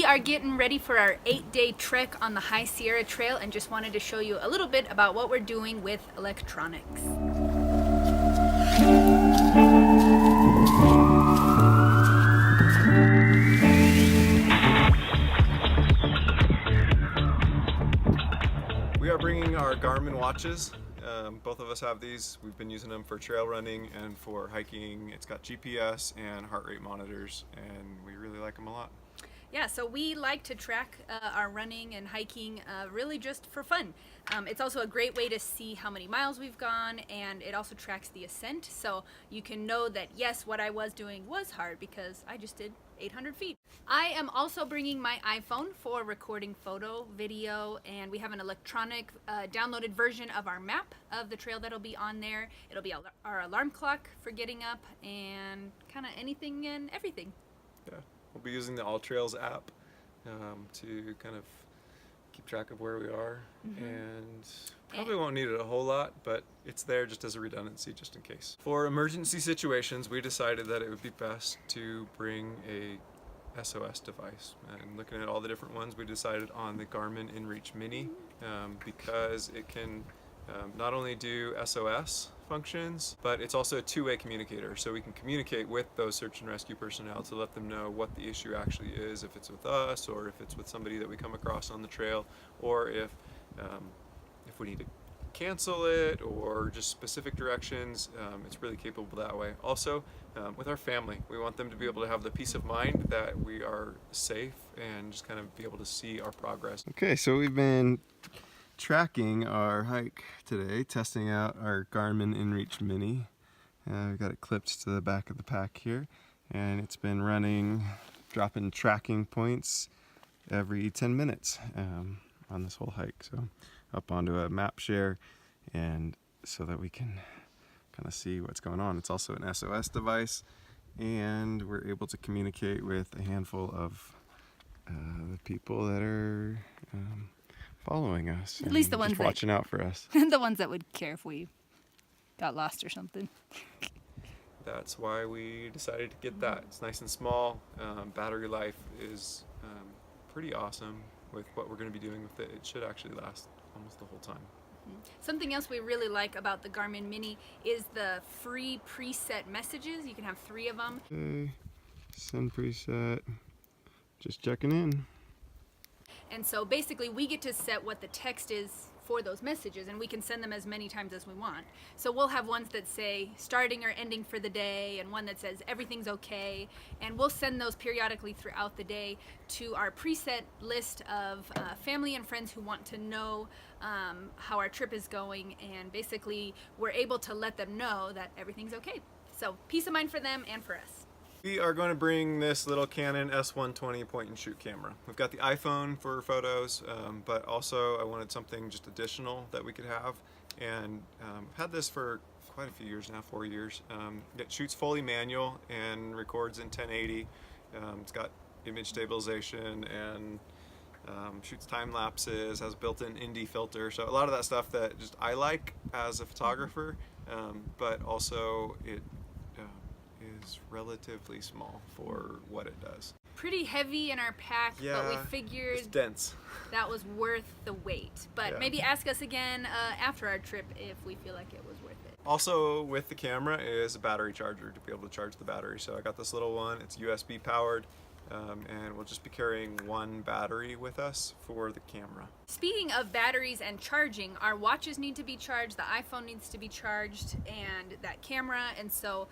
are getting ready for our 8-day trek on the High Sierra Trail and just wanted to show you a little bit about what we're doing with electronics. We are bringing our Garmin watches. Both of us have these. We've been using them for trail running and for hiking. It's got GPS and heart rate monitors, and we really like them a lot. Yeah, so we like to track our running and hiking really just for fun. It's also a great way to see how many miles we've gone, and it also tracks the ascent, so you can know that yes, what I was doing was hard because I just did 800 feet. I am also bringing my iPhone for recording photo, video, and we have an electronic downloaded version of our map of the trail that'll be on there. It'll be our alarm clock for getting up and kind of anything and everything. Yeah, we'll be using the All Trails app to kind of keep track of where we are, and probably won't need it a whole lot, but it's there just as a redundancy, just in case. For emergency situations, we decided that it would be best to bring a SOS device, and looking at all the different ones, we decided on the Garmin InReach Mini because it can not only do SOS functions, but it's also a two-way communicator, so we can communicate with those search and rescue personnel to let them know what the issue actually is, if it's with us or if it's with somebody that we come across on the trail, or if we need to cancel it or just specific directions. It's really capable that way. Also, with our family, we want them to be able to have the peace of mind that we are safe and just kind of be able to see our progress. Okay, so we've been tracking our hike today, testing out our Garmin InReach Mini. We've got it clipped to the back of the pack here, and it's been dropping tracking points every 10 minutes on this whole hike. So up onto a map share, and so that we can kind of see what's going on. It's also an SOS device, and we're able to communicate with a handful of the people that are following us. At least the ones watching out for us. The ones that would care if we got lost or something. That's why we decided to get that. It's nice and small. Battery life is pretty awesome with what we're going to be doing with it. It should actually last almost the whole time. Something else we really like about the Garmin Mini is the free preset messages. You can have 3 of them. Okay, send preset. Just checking in. And so basically we get to set what the text is for those messages, and we can send them as many times as we want. So we'll have ones that say starting or ending for the day, and one that says everything's okay, and we'll send those periodically throughout the day to our preset list of family and friends who want to know how our trip is going, and basically we're able to let them know that everything's okay. So peace of mind for them and for us. We are going to bring this little Canon S120 point and shoot camera. We've got the iPhone for photos, but also I wanted something just additional that we could have, and I've had this for quite a few years now, 4 years. It shoots fully manual and records in 1080. It's got image stabilization and shoots time lapses, has built-in ND filter, so a lot of that stuff that just I like as a photographer, but also it is relatively small for what it does. Pretty heavy in our pack, yeah, but we figured it's dense. That was worth the weight. But yeah, maybe ask us again after our trip if we feel like it was worth it. Also with the camera is a battery charger to be able to charge the battery. So I got this little one, it's USB powered, and we'll just be carrying one battery with us for the camera. Speaking of batteries and charging, our watches need to be charged, the iPhone needs to be charged, and that camera, and so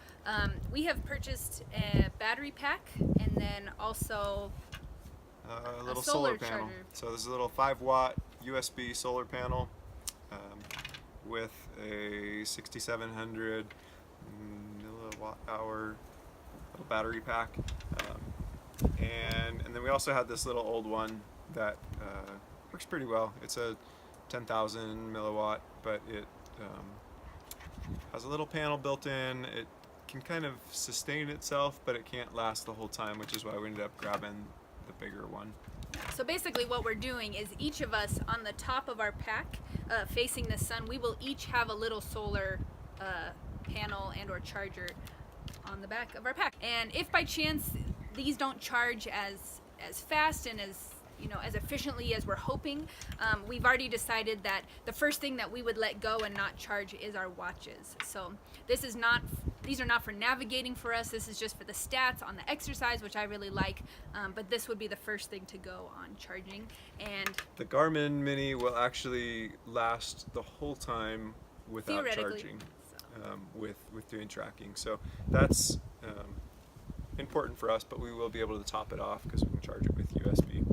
we have purchased a battery pack and then also a little solar panel. charger. So this is a little 5-watt USB solar panel with a 6700 milliwatt hour little battery pack. And then we also had this little old one that works pretty well. It's a 10,000 milliwatt, but it has a little panel built in. It can kind of sustain itself, but it can't last the whole time, which is why we ended up grabbing the bigger one. So basically what we're doing is each of us on the top of our pack facing the sun, we will each have a little solar panel and or charger on the back of our pack. And if by chance these don't charge as as fast and as as efficiently as we're hoping. We've already decided that the first thing that we would let go and not charge is our watches. So these are not for navigating for us. This is just for the stats on the exercise, which I really like. But this would be the first thing to go on charging. And the Garmin Mini will actually last the whole time without charging, with doing tracking. So that's important for us, but we will be able to top it off because we can charge it with USB.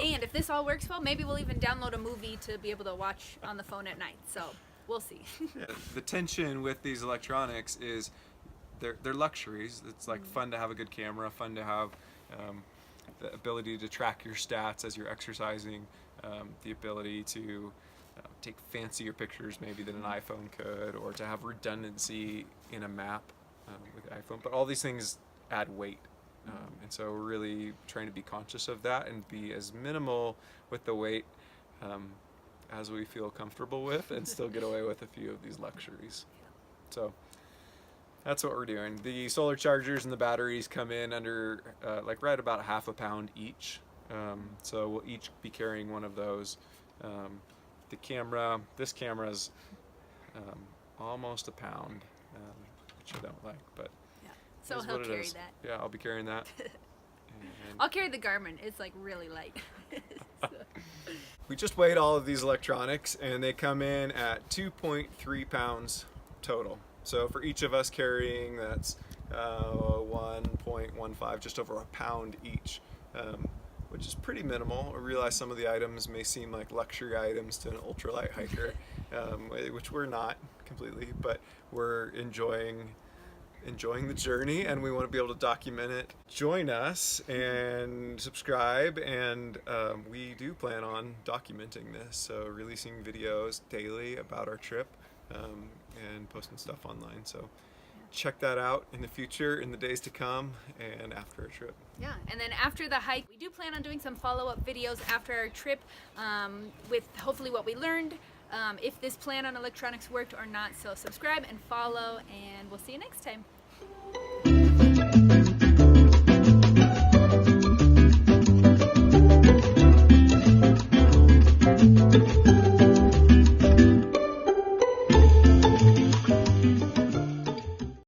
And if this all works well, maybe we'll even download a movie to be able to watch on the phone at night. So we'll see. Yeah, the tension with these electronics is they're luxuries. It's like fun to have a good camera, fun to have the ability to track your stats as you're exercising, the ability to take fancier pictures maybe than an iPhone could, or to have redundancy in a map with the iPhone. But all these things add weight. And so we're really trying to be conscious of that and be as minimal with the weight as we feel comfortable with, and still get away with a few of these luxuries. So that's what we're doing. The solar chargers and the batteries come in under like right about half a pound each. So we'll each be carrying one of those. The camera, this camera's almost a pound, which I don't like, but so he'll carry that. Yeah, I'll be carrying that. I'll carry the Garmin. It's like really light. We just weighed all of these electronics, and they come in at 2.3 pounds total. So for each of us carrying, that's 1.15, just over a pound each, which is pretty minimal. I realize some of the items may seem like luxury items to an ultralight hiker, which we're not completely, but we're enjoying the journey, and we want to be able to document it. Join us and subscribe, and we do plan on documenting this, so releasing videos daily about our trip and posting stuff online. So check that out in the future, in the days to come, and after our trip. Yeah, and then after the hike, we do plan on doing some follow-up videos after our trip with hopefully what we learned, if this plan on electronics worked or not. So subscribe and follow, and we'll see you next time.